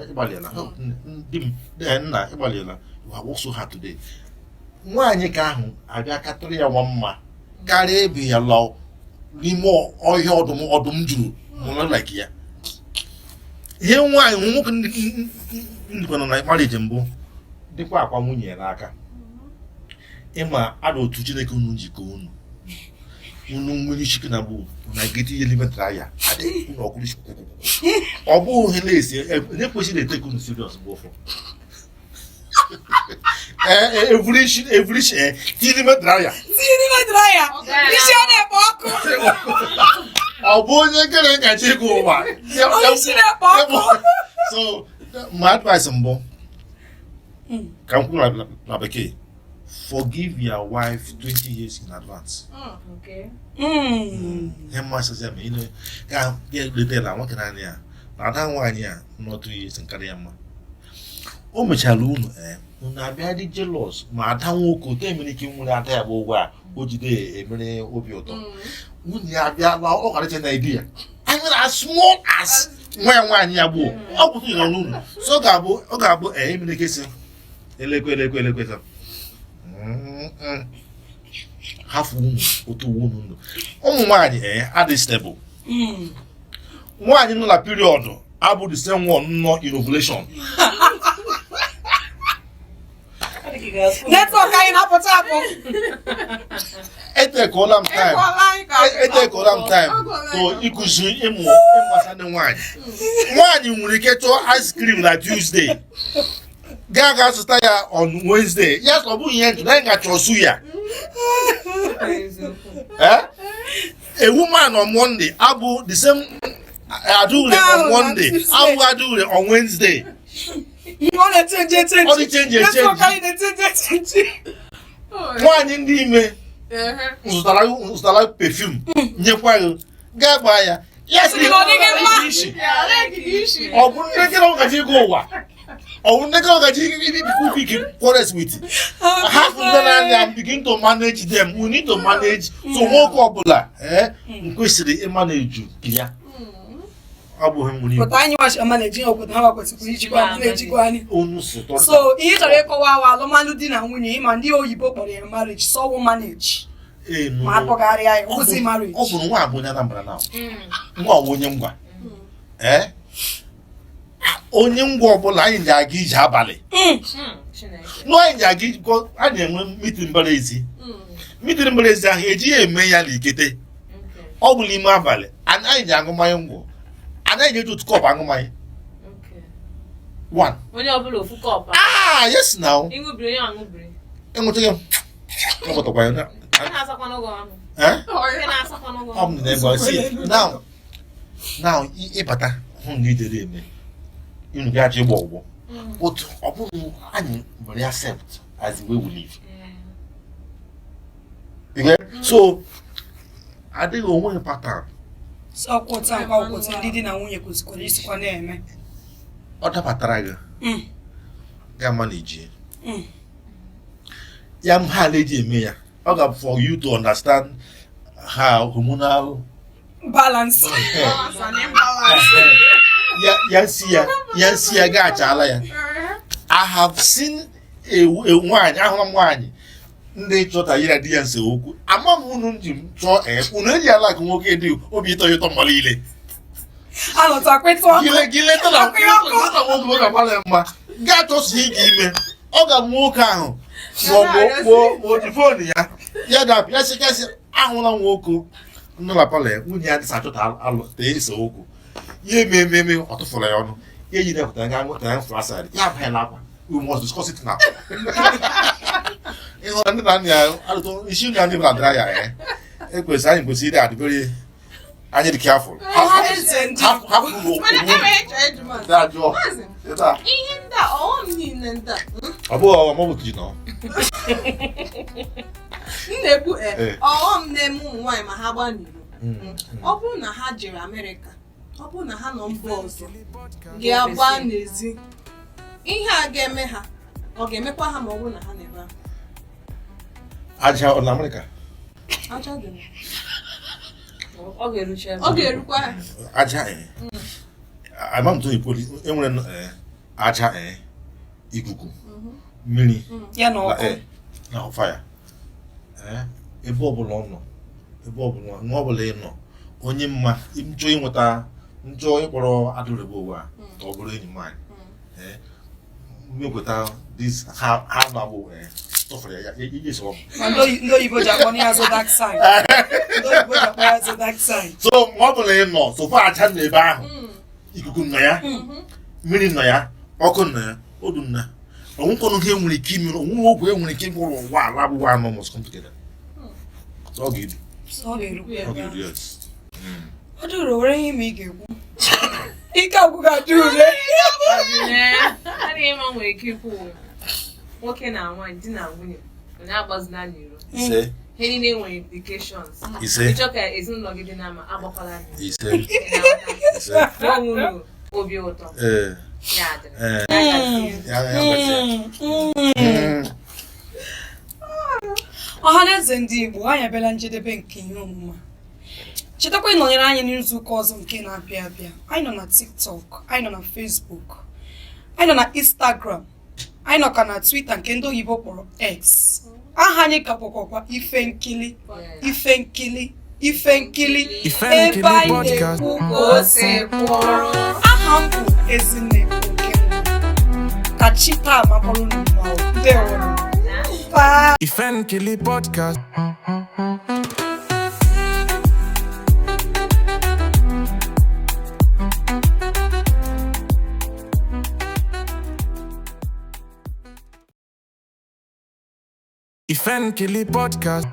ịgbalịla nna ịgbalịla so ha today nwaanyị ka ahụ abịa katụrụ ya nwa mma karịa ebe ya lọ n'ime ọhịa ọdụm juru like ya ihe nwaanyị nwoke ndịkwana na marriage mbụ dịkwa akwa nwunye n'aka ịma ada otu Chineke unu njikọ unu nwere isi na gboo na gete ihe limetara ya ọ bụ ihe na-esi na-ekwesịrị eteke unu serious bụ ụfọ tilimetara ya ọ bụ onye kere nkacha ego ụwa so my advice mbụ ka m kwuru na bekee forgive your wife 20 years in advance. Okay. Ka letela nwoke naanị ya na ada nwaanyị a n'otu years nkarị ya mma o mechara unu abịa dị jealous ma ada nwoke otu emere ike nwere ada ya bụ ụgwọ a o jide emere obi ụtọ nwunye ya abịa na ọ karịcha na idea I mean as small as nwaanyị ya gbuo ọ kwụsị nọ n'ụlọ so ọ ga-abụ emenekesi elekwe ka hafụ otu uwe n'ụlọ ụmụ nwaanyị adị stable nwaanyị nọ na period abụ the same one nọ in ovulation network anyị na-apụta apụ etekola m time to ịkụzi ịmụ gbasara nwaanyị nwere ike chọọ ice cream na Tuesday ga zụta ya on Wednesday ya ọ bụghị ihe njụ na ga-achọ suya a woman on Monday abụ the same adure on Monday abụ adure on Wednesday ọ dị change nwaanyị ndị ime zụtara perfume nyekwa ya gaa gbaa ya ọ bụ ndị gịnị ọgaji ego ụwa ọ bụ ndị gịnị ọgaji ibikike forest with half ndị na-anya begin to manage them we need to manage so nwoke ọbụla kwesịrị ịmanage ya ọ bụ nwere pụta anyị wachi manage obodo ha kwesịrị ijikwa anyị onu sụtọ so ihe chọrọ ịkọwa awa alụmalụ di na nwunye ịma ndị oyibo kpọrọ ya marriage so manage ma akpọgharịa ya ozi marriage ọ bụrụ nwa abụ onye Anambra na nwa onye ngwa onye ngwa ọbụla anyị ji aga ije abalị anyị ji aga ijikọ a na-enwe mitin mbara ezi ahụ eji ya eme ya n'ikete ọ bụ n'ime abalị anyị ji aṅụ mmanya ngwọ anaghị eji otu kọpụ aṅụ mmanya onye ọbụla ofu kọpụ yes now enwetaghị m ọkọtakwa ya ọ bụ n'ebe ọ si now ịbata hụ na idere eme unu ga-achọ ịgba ụgbọ otu ọ bụrụ anyị nwere accept as the way we live so adịghị onwe pattern ọkwụta ndị di na nwunye kwesịkwara isikwa na-eme ọ dabatara gị ga-ama na iji ya ha na-eji eme ya ọ ga for you to understand how hormonal balance ya si ya ga-achala ya I have seen nwaanyị ahụrụ m nwaanyị ndị chọta ya di ya nse okwu ama m unu ji m chọọ unu eji ala ka nwoke dị obi ịtọ ya ụtọ mmadụ ile gị leta na nwoke ga-agbara ya mma gaa chọsi ike ime ọ ga-abụ nwoke ahụ ma fon ya dapụ ya sikasị ahụla nwoke nọ na palọ ya nwunye ya dịsa achọta ese okwu ya ememe ọ tụfụrụ ya ọnụ ya eji na-epụta ga nweta ya mfụ asarị ya abụghị na akwa we must discuss it now ịhụra ndị na nna ya alụtụ isi nri anyị bụla dara ya anyị kwesịrị ịdị adịbere anyị dị careful ọ bụghị ọghọm ọ bụ ji nọ na-ekwu ọghọm na-eme ụmụ nwaanyị ma ha gbaa n'iro ọ bụrụ na ha jere Amerịka ọ bụrụ na ha nọ mba ọzọ ga-agba n'ezi ihe a ga-eme ha ọ ga-emekwa ha ma ọ bụrụ na ha na-ebe ahụ aja ọ na Amerịka aja dị ọ ga-erukwa ha aja ama m tụghị poli enwere aja ikuku mmiri ya na ọkụ na fire ebe ọbụla ọ nọ ebe ọbụla ị nọ onye mma nchọ ịnweta nchọ ịkpọrọ adịrịbụ ụwa ka ọ bụrụ enyi nwaanyị mmekweta ha na-abụ tụfere ya ije sọ ndị oyibo ji akpọ ya zodiac sign so ọ bụla ị nọ sofa aja na ebe ahụ ikuku nọ ya mmiri nọ ya ọkụ nọ ya odu nna onwekwanụ ihe nwere ike ime onwe ogwe enwere ike ịgwụrụ ụwa ala abụwa anọ mos complicated ọ ga-eru yes ọ dụrụ were ihe ma ị ga-ekwu ike agwụ ga-adị ure adịghị mma nwere ike ikwu nwoke na nwaanyị di na nwunye onye agbazina n'iro ise ihe niile nwere implications ise ịchọ ka ezinụlọ gị dị n'ama agbakwala ise n'onwere obi ụtọ ya ọhaneze ndị Igbo anyị abịala njedebe nke ihe omume chetakwa ịnọnyere anyị n'izuụka ọzọ nke na-abịa abịa. Anyị nọ na TikTok, anyị nọ na Facebook, anyị nọ na Instagram, anyị nọka na Twitter nke ndị oyibo kpọrọ X. Aha anyị ka bụkwa ife nkili ebe anyị na-ekwu ka o si kwụrụ. Aha m bụ Ezinne Okenwe. Ka chi taa makpọrọ n'ụwa. Ndewo. Bye. Infidelity podcast. Infidelity podcast.